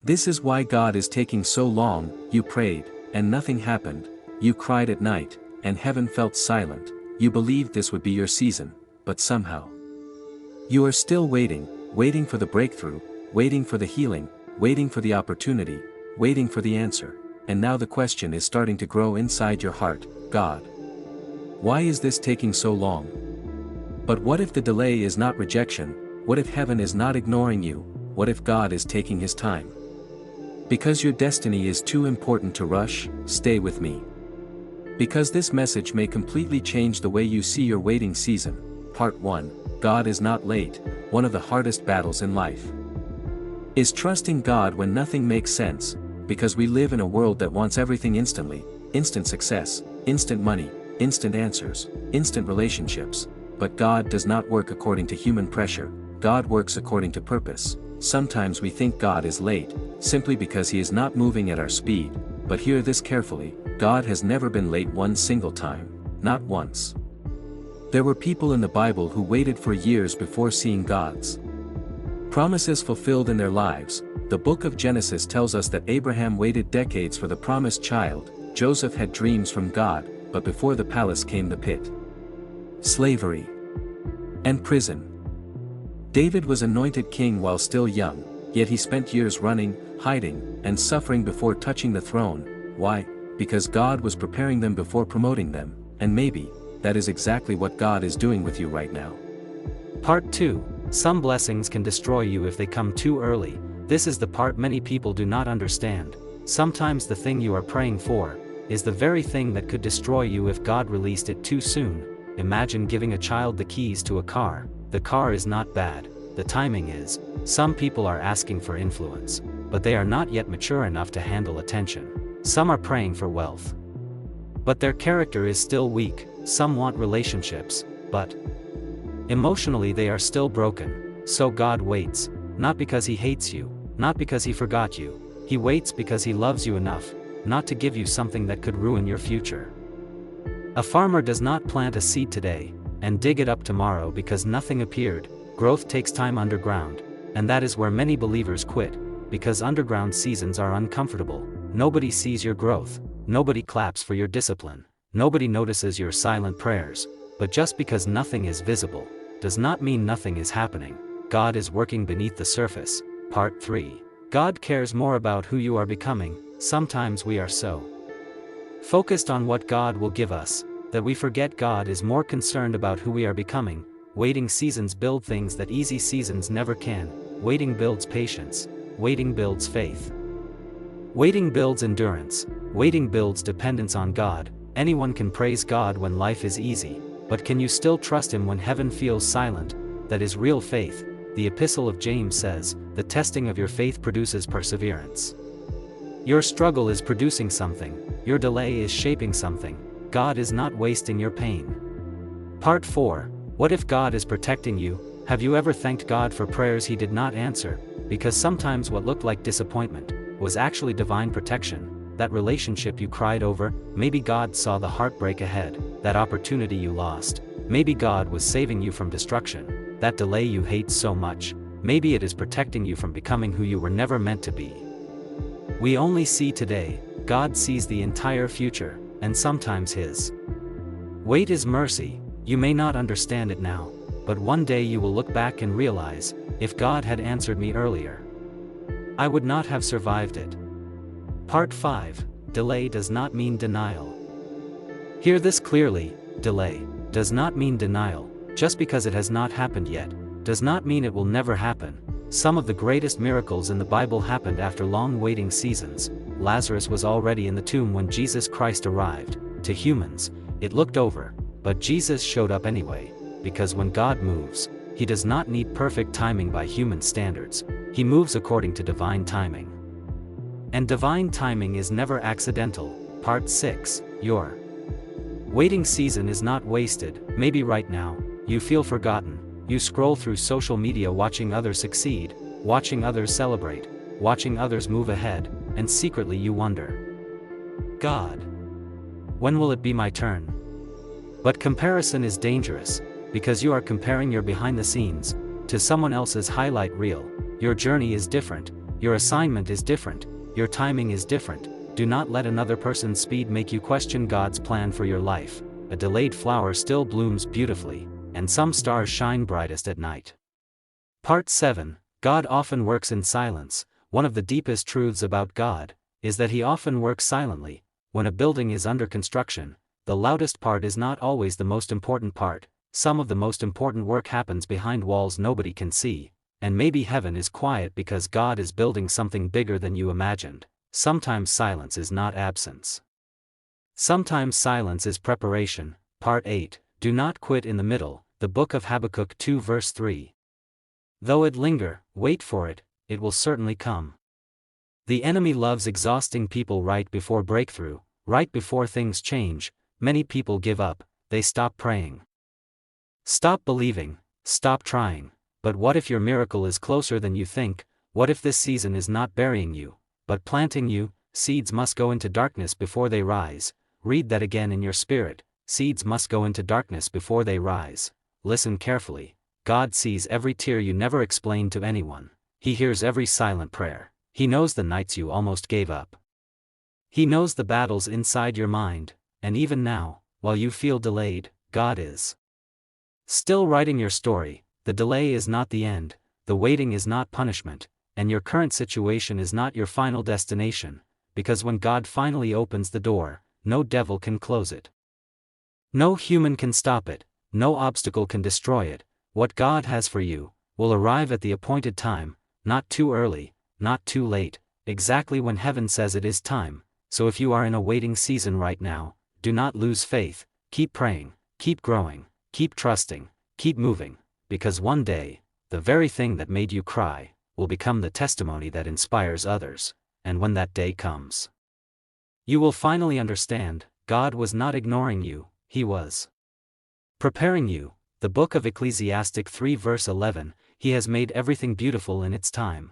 This is why God is taking so long. You prayed, and nothing happened. You cried at night, and heaven felt silent. You believed this would be your season, but somehow you are still waiting, waiting for the breakthrough, waiting for the healing, waiting for the opportunity, waiting for the answer. And now the question is starting to grow inside your heart: God, why is this taking so long? But what if the delay is not rejection? What if heaven is not ignoring you? What if God is taking his time? Because your destiny is too important to rush, stay with me. Because this message may completely change the way you see your waiting season. Part 1, God is not late. One of the hardest battles in life is trusting God when nothing makes sense, because we live in a world that wants everything instantly: instant success, instant money, instant answers, instant relationships. But God does not work according to human pressure. God works according to purpose. Sometimes we think God is late, simply because he is not moving at our speed. But hear this carefully: God has never been late one single time. Not once. There were people in the Bible who waited for years before seeing God's promises fulfilled in their lives. The book of Genesis tells us that Abraham waited decades for the promised child. Joseph had dreams from God, but before the palace came the pit, slavery, and prison. David was anointed king while still young, yet he spent years running, hiding, and suffering before touching the throne. Why? Because God was preparing them before promoting them. And maybe that is exactly what God is doing with you right now. Part 2. Some blessings can destroy you if they come too early. This is the part many people do not understand. Sometimes the thing you are praying for is the very thing that could destroy you if God released it too soon. Imagine giving a child the keys to a car. The car is not bad, the timing is. Some people are asking for influence, but they are not yet mature enough to handle attention. Some are praying for wealth, but their character is still weak. Some want relationships, but emotionally they are still broken. So God waits, not because he hates you, not because he forgot you. He waits because he loves you enough not to give you something that could ruin your future. A farmer does not plant a seed today and dig it up tomorrow because nothing appeared. Growth takes time underground, and that is where many believers quit, because underground seasons are uncomfortable. Nobody sees your growth, nobody claps for your discipline, nobody notices your silent prayers. But just because nothing is visible does not mean nothing is happening. God is working beneath the surface. Part 3. God cares more about who you are becoming. Sometimes we are so focused on what God will give us that we forget God is more concerned about who we are becoming. Waiting seasons build things that easy seasons never can. Waiting builds patience. Waiting builds faith. Waiting builds endurance. Waiting builds dependence on God. Anyone can praise God when life is easy, but can you still trust him when heaven feels silent? That is real faith. The Epistle of James says, "The testing of your faith produces perseverance." Your struggle is producing something. Your delay is shaping something. God is not wasting your pain. Part 4. What if God is protecting you? Have you ever thanked God for prayers he did not answer? Because sometimes what looked like disappointment was actually divine protection. That relationship you cried over, maybe God saw the heartbreak ahead. That opportunity you lost, maybe God was saving you from destruction. That delay you hate so much, maybe it is protecting you from becoming who you were never meant to be. We only see today. God sees the entire future, and sometimes his wait is mercy. You may not understand it now, but one day you will look back and realize, if God had answered me earlier, I would not have survived it. Part 5. Delay does not mean denial. Hear this clearly: delay does not mean denial. Just because it has not happened yet, does not mean it will never happen. Some of the greatest miracles in the Bible happened after long waiting seasons. Lazarus was already in the tomb when Jesus Christ arrived. To humans, it looked over, but Jesus showed up anyway, because when God moves, he does not need perfect timing by human standards. He moves according to divine timing. And divine timing is never accidental. Part 6. Your waiting season is not wasted. Maybe right now, you feel forgotten. You scroll through social media watching others succeed, watching others celebrate, watching others move ahead, and secretly you wonder, God, when will it be my turn? But comparison is dangerous, because you are comparing your behind the scenes to someone else's highlight reel. Your journey is different, Your assignment is different, your timing is different. Do not let another person's speed make you question God's plan for your life. A delayed flower still blooms beautifully, and some stars shine brightest at night. Part 7. God often works in silence. One of the deepest truths about God is that He often works silently. When a building is under construction, the loudest part is not always the most important part. Some of the most important work happens behind walls nobody can see, and maybe heaven is quiet because God is building something bigger than you imagined. Sometimes silence is not absence. Sometimes silence is preparation. Part 8. Do not quit in the middle. The book of Habakkuk 2 verse 3. Though it linger, wait for it, it will certainly come. The enemy loves exhausting people right before breakthrough, right before things change. Many people give up, they stop praying. Stop believing, stop trying. But what if your miracle is closer than you think? What if this season is not burying you, but planting you? Seeds must go into darkness before they rise. Read that again in your spirit. Seeds must go into darkness before they rise. Listen carefully. God sees every tear you never explained to anyone. He hears every silent prayer. He knows the nights you almost gave up. He knows the battles inside your mind, and even now, while you feel delayed, God is still writing your story. The delay is not the end, the waiting is not punishment, and your current situation is not your final destination, because when God finally opens the door, no devil can close it. No human can stop it, no obstacle can destroy it. What God has for you will arrive at the appointed time, not too early, not too late, exactly when heaven says it is time. So if you are in a waiting season right now, do not lose faith, keep praying, keep growing, keep trusting, keep moving, because one day, the very thing that made you cry will become the testimony that inspires others, and when that day comes, you will finally understand, God was not ignoring you, He was preparing you. The book of Ecclesiastic 3 verse 11, He has made everything beautiful in its time.